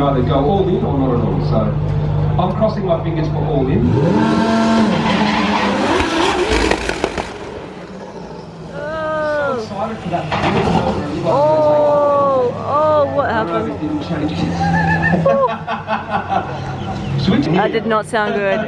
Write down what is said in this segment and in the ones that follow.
you either go all in or not at all. So I'm crossing my fingers for all in. So excited for that. Oh, what happened? That did not sound good.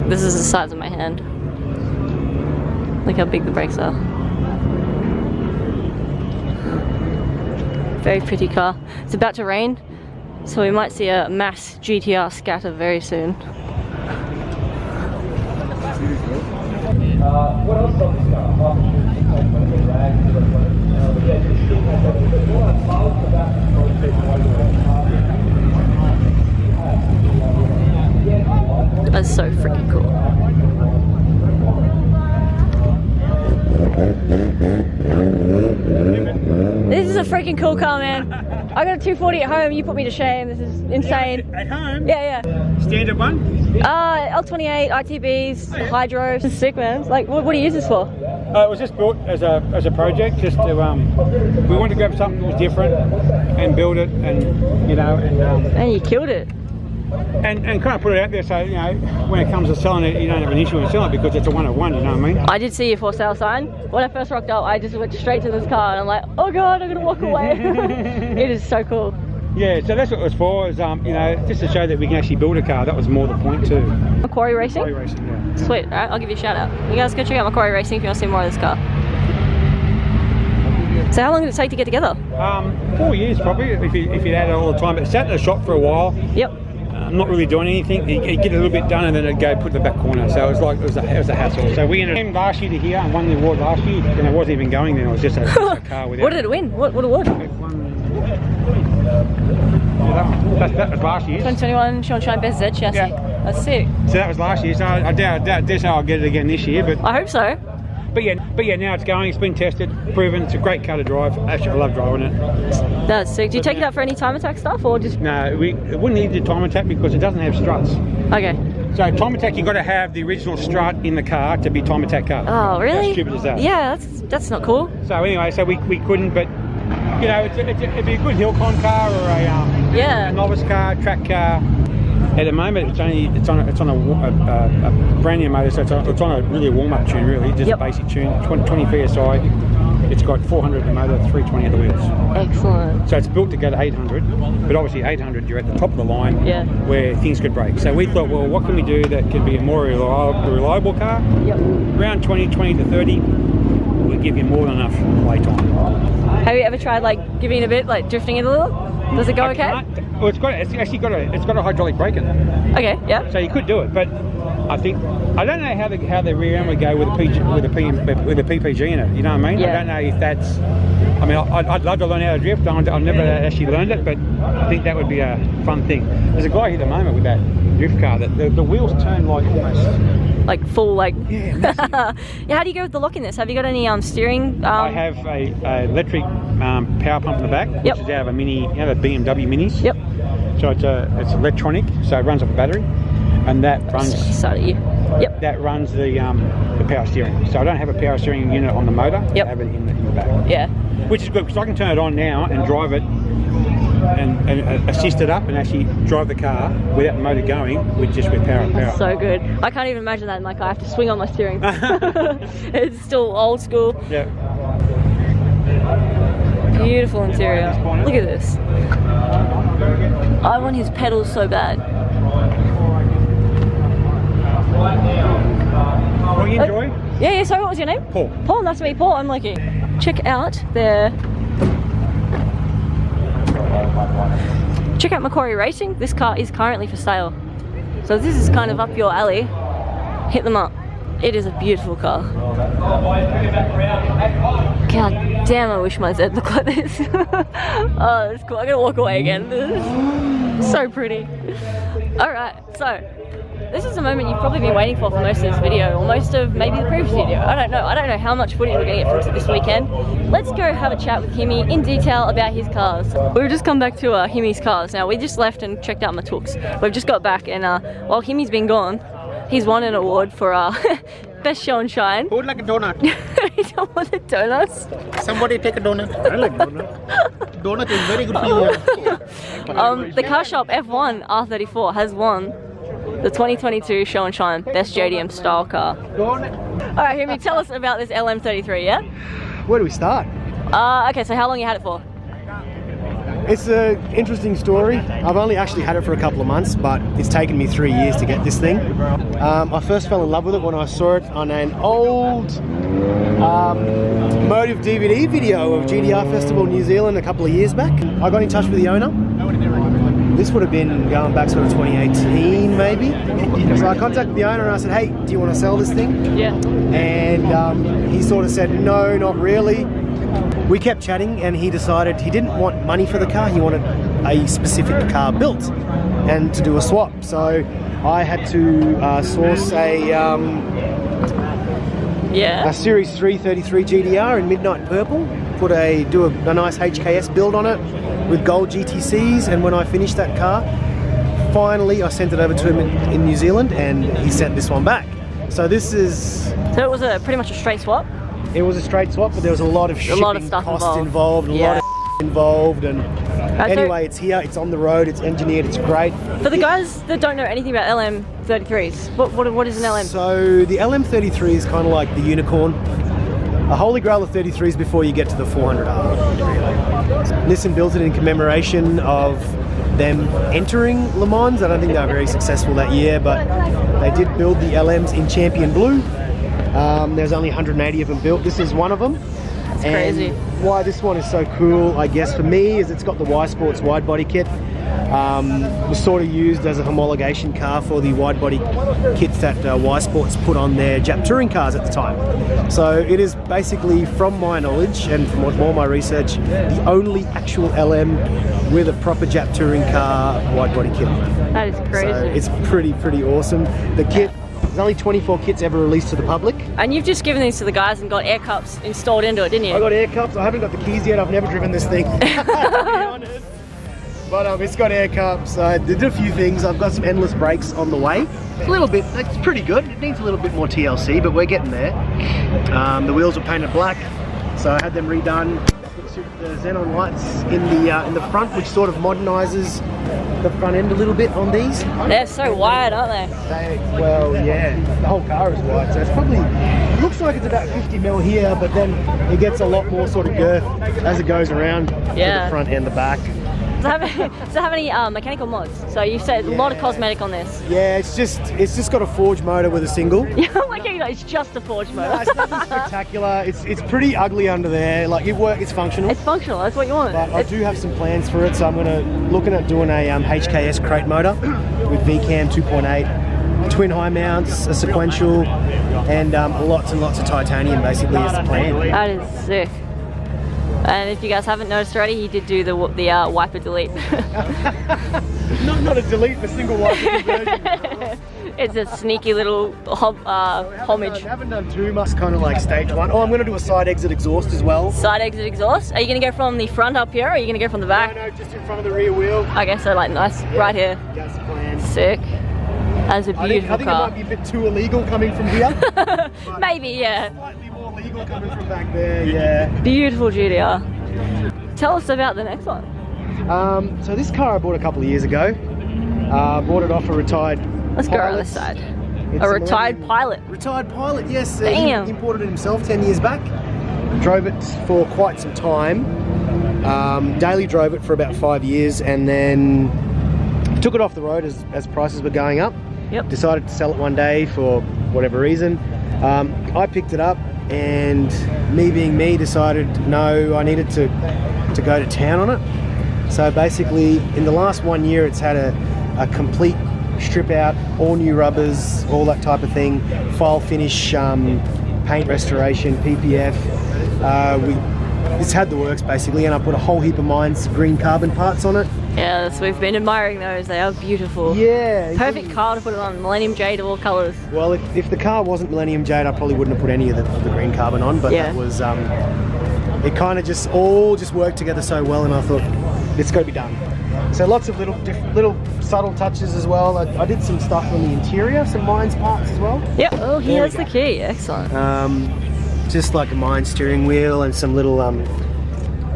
This is the size of my hand. Look how big the brakes are. Very pretty car. It's about to rain, so we might see a mass GTR scatter very soon. What else is on this car? That's so freaking cool. This is a freaking cool car, man. I got a 240 at home, you put me to shame. This is insane. At home? Yeah. Standard one? L28, ITBs, hydro. This is sick, man. Like, what do you use this for? It was just built as a project, just to, we wanted to grab something that was different and build it, and, you know, And you killed it. and kind of put it out there so, you know, when it comes to selling it, you don't have an issue with selling it because it's a one-of-one, you know what I mean? I did see your for sale sign. When I first rocked up, I just went straight to this car and I'm like, oh god, I'm gonna walk away. It is so cool. Yeah, so that's what it was for, is, you know, just to show that we can actually build a car. That was more the point too. Macquarie Racing? Macquarie Racing, yeah. Sweet, alright, I'll give you a shout out. You guys go check out Macquarie Racing if you want to see more of this car. So how long did it take to get together? 4 years probably, if you'd had it all the time. But it sat in the shop for a while. Yep. Not really doing anything. You'd get a little bit done and then it'd go put in the back corner. So it was like, it was a hassle. So we ended up last year to here and won the award last year. And I wasn't even going then, it was just a car without. What did it win? What award? That was last year. 2021 Sean Shine Best Z chassis. Yeah. That's sick. So that was last year. So I doubt I'll get it again this year. But I hope so. But yeah, now it's going. It's been tested, proven. It's a great car to drive. Actually, I love driving it. That's sick. Do you take it out for any time attack stuff or just? No, it wouldn't need the time attack because it doesn't have struts. Okay. So time attack, you've got to have the original strut in the car to be time attack car. Oh, really? How stupid is that? Yeah, that's not cool. So anyway, so we couldn't, but you know, it'd be a good hill con car or a novice car, track car. At the moment, it's on a brand new motor, so it's on a really warm up tune, really, just a basic tune, 20 psi. It's got 400 at the motor, 320 at the wheels. Excellent. So it's built to go to 800, but obviously 800 you're at the top of the line where things could break. So we thought, well, what can we do that can be a more reliable car? Yep. Around 20 to 30 will give you more than enough play time. Have you ever tried like giving it a bit, like drifting it a little? Does it go okay? Well, it's got a hydraulic brake in it. Okay, yeah. So you could do it, but I don't know how the rear end would go with a PPG in it. You know what I mean? Yeah. I don't know if that's. I mean, I'd love to learn how to drift. I've never actually learned it, but I think that would be a fun thing. There's a guy here at the moment with that drift car that the wheels turn like almost. Like full, like. Yeah. Yeah. How do you go with the lock in this? Have you got any steering? I have a electric power pump in the back, which is out of a mini, a BMW Mini. Yep. So it's electronic, so it runs off a battery, and that runs. Yep. That runs the power steering. So I don't have a power steering unit on the motor. Yep. I have it in the back. Yeah. Which is good because I can turn it on now and drive it and assist it up and actually drive the car without the motor going with power. So good. I can't even imagine that in my car. I have to swing on my steering. It's still old school. Yeah. Beautiful interior. Look at this. I want his pedals so bad. What you enjoy? Yeah, sorry, what was your name? Paul. Paul, nice to meet you, Paul. I'm Loki. Check out Macquarie Racing. This car is currently for sale. So if this is kind of up your alley, hit them up. It is a beautiful car. God damn, I wish my Z looked like this. Oh, that's cool. I'm gonna walk away again. This is so pretty. Alright, so this is a moment you've probably been waiting for most of this video, or most of maybe the previous video. I don't know how much footage we're gonna get from this weekend. Let's go have a chat with Himmy in detail about his cars. We've just come back to Himmy's cars. Now, we just left and checked out Matooks. We've just got back, and while Himmy's been gone, he's won an award for best show and shine. Who would like a donut? You don't want the donuts? Somebody take a donut. I like donut. Donut is very good for you. The CarshopF1 R34 has won the 2022 Show and Shine Best JDM Style Car. Alright, Himmy, tell us about this LM33, yeah? Where do we start? Okay, so how long you had it for? It's an interesting story. I've only actually had it for a couple of months, but it's taken me 3 years to get this thing. I first fell in love with it when I saw it on an old Motive DVD video of GTR Festival New Zealand a couple of years back. I got in touch with the owner. This would have been going back sort of 2018 maybe. So I contacted the owner and I said, hey, do you want to sell this thing? Yeah. And he sort of said, no, not really. We kept chatting and he decided he didn't want money for the car, he wanted a specific car built and to do a swap. So I had to source a Series 3 33 GTR in midnight purple, do a nice HKS build on it with gold GTCs, and when I finished that car, finally I sent it over to him in New Zealand and he sent this one back. So this is... So it was pretty much a straight swap? It was a straight swap, but there was a lot of shipping stuff costs involved, a lot of involved, and anyway, it's here, it's on the road, it's engineered, it's great. For the guys that don't know anything about LM33s, what is an LM? So the LM33 is kind of like the unicorn, a holy grail of 33s before you get to the 400R. Nissan built it in commemoration of them entering Le Mans. I don't think they were very successful that year, but they did build the LMs in champion blue. There's only 180 of them built. This is one of them. That's crazy. Why this one is so cool, I guess, for me, is it's got the Y Sports wide body kit. Was sort of used as a homologation car for the wide body kits that Y Sports put on their Jap touring cars at the time. So it is basically, from my knowledge and from all my research, the only actual LM with a proper Jap touring car wide body kit. That is crazy. So it's pretty awesome. The kit, there's only 24 kits ever released to the public. And you've just given these to the guys and got air cups installed into it, didn't you? I got air cups. I haven't got the keys yet. I've never driven this thing, to be honest. But it's got air cups. I did a few things. I've got some endless brakes on the way. A little bit, it's pretty good. It needs a little bit more TLC, but we're getting there. The wheels were painted black, so I had them redone. The xenon lights in the front, which sort of modernizes the front end a little bit on these. They're so wide, aren't they? Well, yeah, the whole car is wide, so it's probably, it looks like it's about 50 mil here, but then it gets a lot more sort of girth as it goes around to the front and the back. Does it have any mechanical mods? So you said a lot of cosmetic on this. Yeah, it's just got a forged motor with a single. Yeah, like it's just a forged motor. No, it's nothing spectacular. It's pretty ugly under there. Like it's functional. It's functional. That's what you want. But I do have some plans for it, so I'm looking at doing a HKS crate motor with VCAM 2.8, twin high mounts, a sequential, and lots and lots of titanium. Basically, is the plan. That is sick. And if you guys haven't noticed already, he did do the wiper delete. not a delete, a single wiper conversion. It's a sneaky little homage. I haven't done too much, kind of like stage one. Oh, I'm going to do a side exit exhaust as well. Side exit exhaust? Are you going to go from the front up here, or are you going to go from the back? No, just in front of the rear wheel. Okay, so like nice, right here. That's the plan. Sick. That's a beautiful I think car. it might be a bit too illegal coming from here. Maybe, yeah. Slightly more legal coming from back there, yeah. Beautiful GTR. Tell us about the next one. So this car I bought a couple of years ago. Bought it off a retired Let's go around this side. A retired pilot. Retired pilot, yes. Damn. He imported it himself 10 years back. Drove it for quite some time. Daily drove it for about 5 years, and then took it off the road as prices were going up. Yep. Decided to sell it one day for whatever reason. I picked it up, and me being me, decided no, I needed to go to town on it. So basically, in the last 1 year, it's had a complete strip out, all new rubbers, all that type of thing, file finish, paint restoration, PPF. It's had the works basically, and I put a whole heap of mine's green carbon parts on it. Yes, we've been admiring those. They are beautiful. Yeah. Perfect car to put it on. Millennium Jade of all colours. Well, if the car wasn't Millennium Jade, I probably wouldn't have put any of the green carbon on, but that was, it kind of all just worked together so well, and I thought, it's got to be done. So lots of little subtle touches as well. I did some stuff on the interior, some Mines parts as well. Yep. Oh, he has the key. Excellent. Just like a Mine steering wheel and some little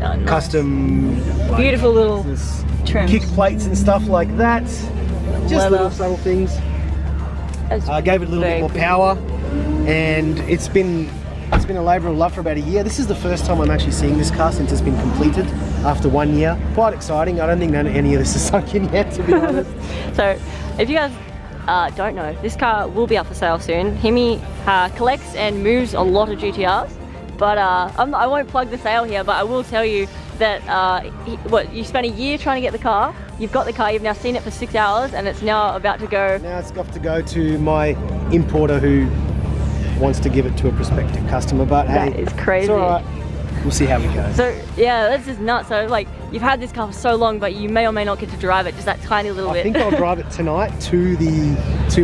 Nice. custom Beautiful little trims. kick plates and stuff like that. Just Leather. little subtle things. Gave it a little bit more power, and it's been a labour of love for about a year. This is the first time I'm actually seeing this car since it's been completed after 1 year. Quite exciting. I don't think any of this is sunk in yet, to be honest. So, if you guys don't know, this car will be up for sale soon. Himmy collects and moves a lot of GTRs, but I won't plug the sale here, but I will tell you that you spent a year trying to get the car, you've got the car, you've now seen it for 6 hours, and it's now about to go. Now it's got to go to my importer who wants to give it to a prospective customer, but that hey, is crazy. It's alright. We'll see how we go. So yeah, that's just nuts. So like, you've had this car for so long, but you may or may not get to drive it, just that tiny little bit. I think I'll drive it tonight to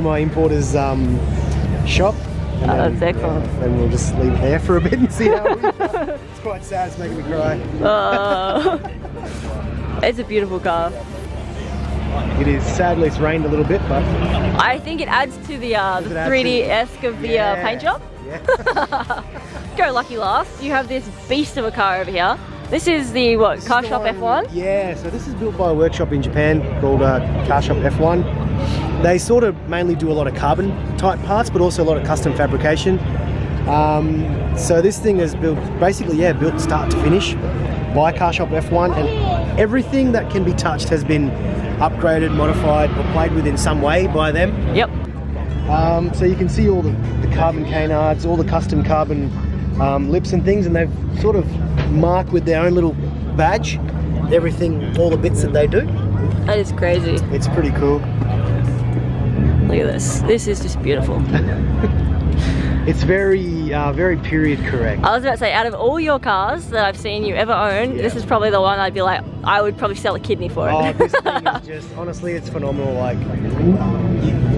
my importer's shop. And that's excellent. Yeah, and we'll just leave it there for a bit and see how we go. It's quite sad, it's making me cry. It's a beautiful car. It is. Sadly, it's rained a little bit, but I think it adds to the 3D-esque of the paint job. Yeah. Go lucky last. You have this beast of a car over here. This is the CarshopF1? Yeah, so this is built by a workshop in Japan called CarshopF1. They sort of mainly do a lot of carbon type parts, but also a lot of custom fabrication. So this thing is built start to finish by CarshopF1, and everything that can be touched has been upgraded, modified, or played with in some way by them. Yep. So you can see all the carbon canards, all the custom carbon lips and things, and they've sort of marked with their own little badge everything, all the bits that they do. That is crazy. It's pretty cool. Look at this. This is just beautiful. It's very period correct. I was about to say, out of all your cars that I've seen you ever own, this is probably the one I'd be like, I would probably sell a kidney for it. Oh, this thing is just, honestly, it's phenomenal. Like, you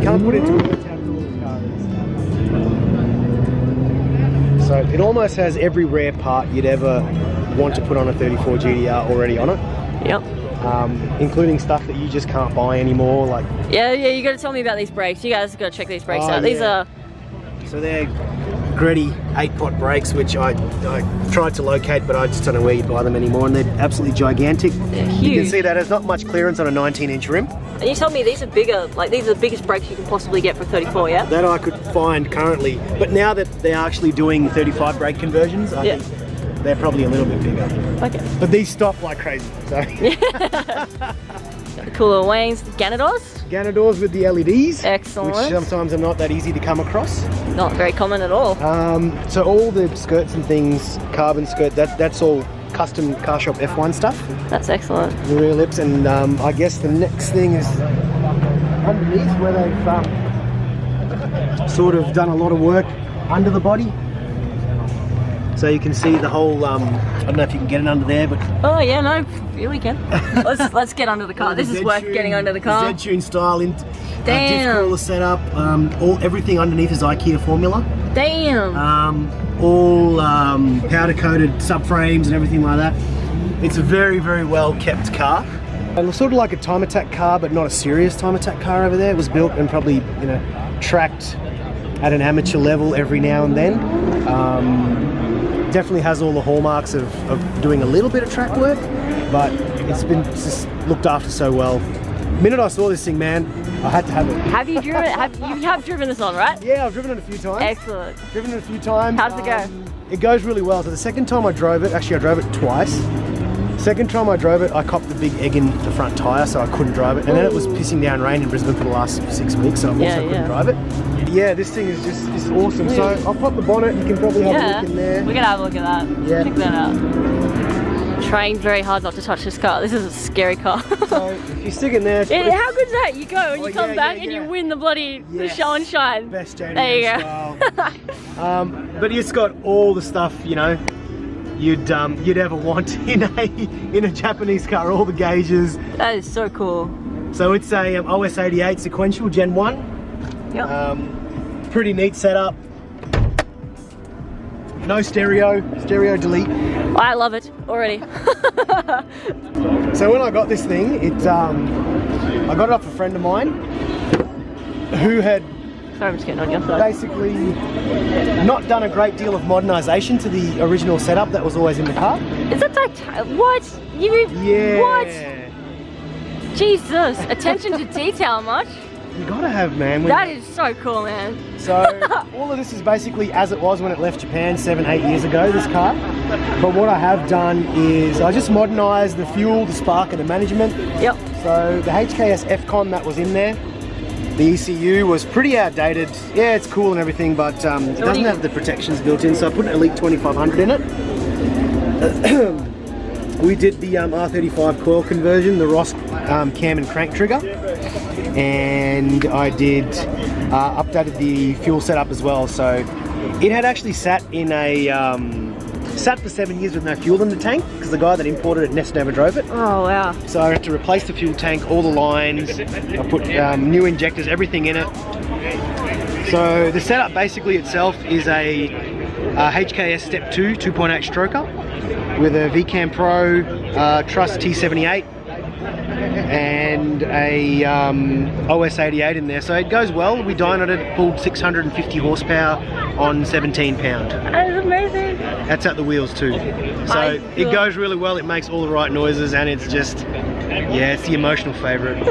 can't put into words how cool this car is. So it almost has every rare part you'd ever want to put on a 34 GTR already on it. Yep. Including stuff that you just can't buy anymore. Like, yeah, you got to tell me about these brakes. You guys got to check these brakes out. These are. So they're Greddy 8-pot brakes, which I tried to locate, but I just don't know where you buy them anymore, and they're absolutely gigantic. They're huge. You can see that there's not much clearance on a 19-inch rim. And you told me these are bigger, like these are the biggest brakes you can possibly get for 34, yeah? That I could find currently, but now that they're actually doing 35 brake conversions, I think they're probably a little bit bigger. Okay. But these stop like crazy, so. Got the cool little wings, Ganadors. Ganadors with the LEDs. Excellent. Which sometimes are not that easy to come across. Not very common at all. So all the skirts and things, carbon skirt, that's all custom CarshopF1 stuff. That's excellent. The rear lips, and I guess the next thing is underneath, where they've sort of done a lot of work under the body. So you can see the whole, I don't know if you can get it under there, but... Oh yeah, no, really can. Let's get under the car. This is worth getting under the car. Z-Tune style, diff Damn. crawler setup, everything underneath is IKEA formula. Damn. All powder coated subframes and everything like that. It's a very, very well kept car. And sort of like a time attack car, but not a serious time attack car over there. It was built and probably, tracked at an amateur level every now and then. Definitely has all the hallmarks of doing a little bit of track work, but it's been just looked after so well. The minute I saw this thing, man, I had to have it. Have you driven it? You have driven this on, right? Yeah, I've driven it a few times. Excellent. Driven it a few times. How does it go? It goes really well. So the second time I drove it, actually I drove it twice. Second time I drove it, I copped the big egg in the front tyre, so I couldn't drive it. And then it was pissing down rain in Brisbane for the last 6 weeks, so I also couldn't drive it. Yeah, this thing is just awesome. So I'll pop the bonnet, you can probably have a look in there. We're gonna have a look at that. Yeah. Check that out. Trained very hard not to touch this car. This is a scary car. So if you stick in there... How good's that? You go and you come back and you win the bloody the show and shine. Best Jade there you go. Style. But it's got all the stuff, you'd ever want in a Japanese car, all the gauges. That is so cool. So it's a OS88 sequential Gen 1. Yep. Pretty neat setup. no stereo delete. I love it already. So when I got this thing, I got it off a friend of mine who had Sorry, I'm just getting on your side. basically not done a great deal of modernisation to the original setup that was always in the car. Is that what? Yeah. What? Jesus, attention to detail much? You gotta have, man. That is so cool, man. So all of this is basically as it was when it left Japan 7-8 years ago, this car. But what I have done is I just modernised the fuel, the spark and the management. Yep. So the HKS F-Con that was in there, the ECU was pretty outdated. Yeah, it's cool and everything, but it doesn't have the protections built in. So I put an Elite 2500 in it. We did the R35 coil conversion, the Ross cam and crank trigger. And I did updated the fuel setup as well. So it had actually sat in a sat for 7 years with no fuel in the tank because the guy that imported it never drove it. Oh wow! So I had to replace the fuel tank, all the lines. I put new injectors, everything in it. So the setup basically itself is a HKS Step 2 2.8 stroker with a VCAM Pro Truss T78. And a OS88 in there, so it goes well. We dynoed it, pulled 650 horsepower on 17 pound. That is amazing. That's at the wheels too. So it goes really well, it makes all the right noises, and it's just, yeah, it's the emotional favourite.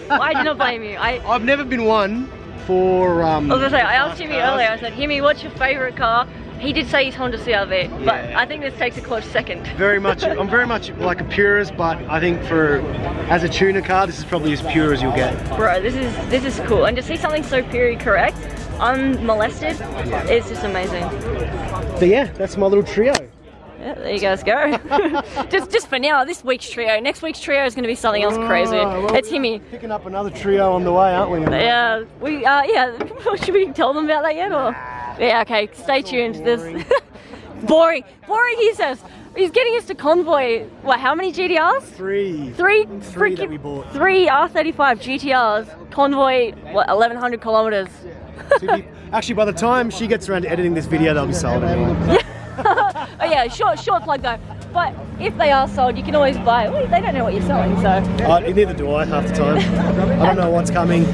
I do not blame you. I've never been one for... I was gonna say, I asked Himmy earlier, I said, Himmy, what's your favourite car? He did say his Honda CR-V, but I think this takes a close second. I'm very much like a purist, but I think as a tuner car, this is probably as pure as you'll get. Bro, this is cool, and to see something so purely correct, unmolested, it's just amazing. But yeah, that's my little trio. Yeah, there you guys go. just for now, this week's trio. Next week's trio is going to be something else crazy. Well, it's Himmy. Picking up another trio on the way, aren't we? Yeah, should we tell them about that yet, or? Yeah, okay, stay tuned. Boring. Boring, he says. He's getting us to convoy, what, how many GTRs? Three that we bought. 3 R35 GTRs, convoy, what, 1,100 kilometers. Actually, by the time she gets around to editing this video, they'll be sold anyway. Oh yeah, short plug though. But if they are sold, you can always buy. Well, they don't know what you're selling, so. Neither do I half the time. I don't know what's coming.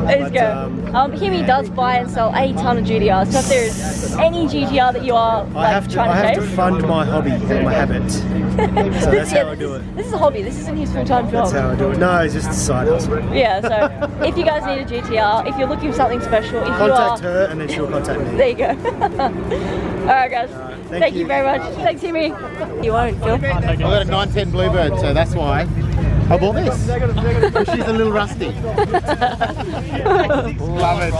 Let's go. Himmy does buy and sell a ton of GTRs. So if there's any GTR that you are I have to fund my hobby and my habit. So that's how I do it. This is a hobby. This isn't his full-time job. That's how I do it. No, it's just a side hustle. Yeah. So if you guys need a GTR, if you're looking for something special, contact her and then she'll contact me. There you go. All right, guys. Thank you very much. Thanks, Himmy. You won't, Phil. I've got a 910 Bluebird, so that's why I bought this. She's a little rusty. Love it.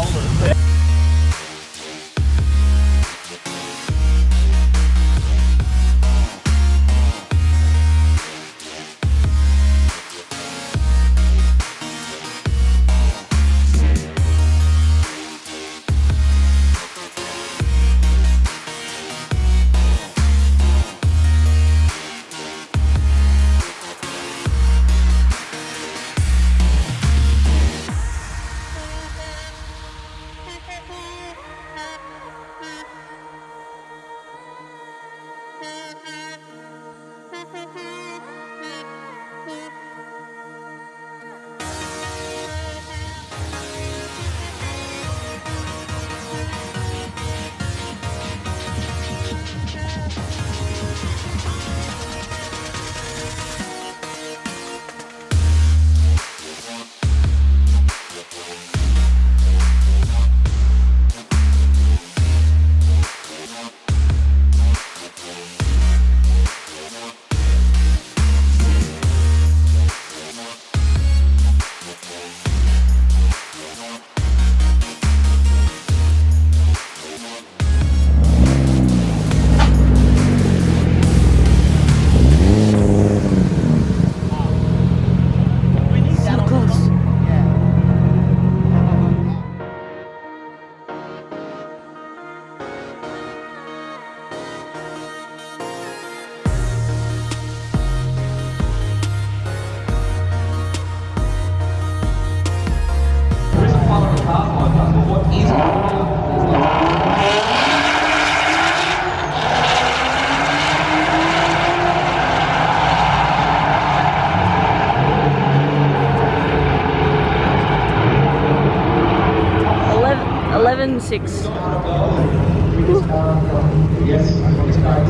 6.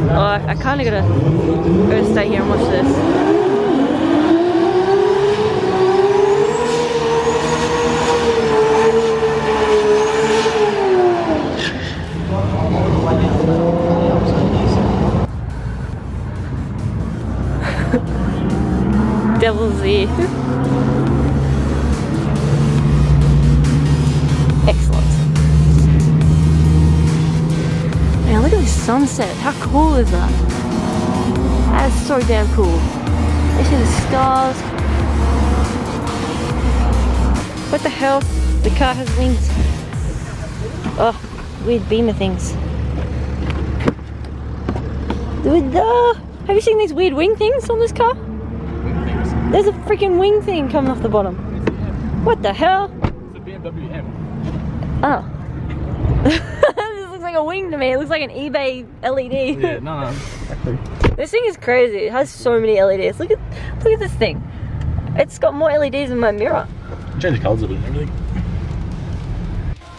Oh, I kind of gotta stay here and watch this. Devil's ear. Excellent. Man, look at this sunset. How cool is that? That is so damn cool. You see the stars. What the hell? The car has wings. Oh, weird beamer things. Have you seen these weird wing things on this car? There's a freaking wing thing coming off the bottom. What the hell? It's a BMW M. Oh. This looks like a wing to me. It looks like an eBay LED. Yeah, no, exactly. This thing is crazy. It has so many LEDs. Look at this thing. It's got more LEDs than my mirror. Change the colours of it and everything.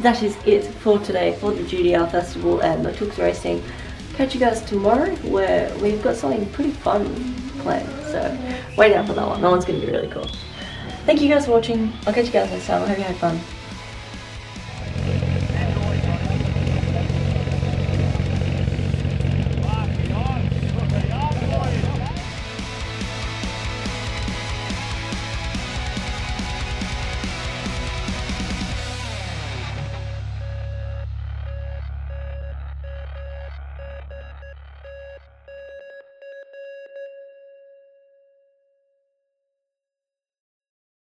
That is it for today for the GTR Festival and the Tooks Racing. Catch you guys tomorrow where we've got something pretty fun planned. So wait out for that one. That one's going to be really cool. Thank you guys for watching. I'll catch you guys next time. I hope you had fun.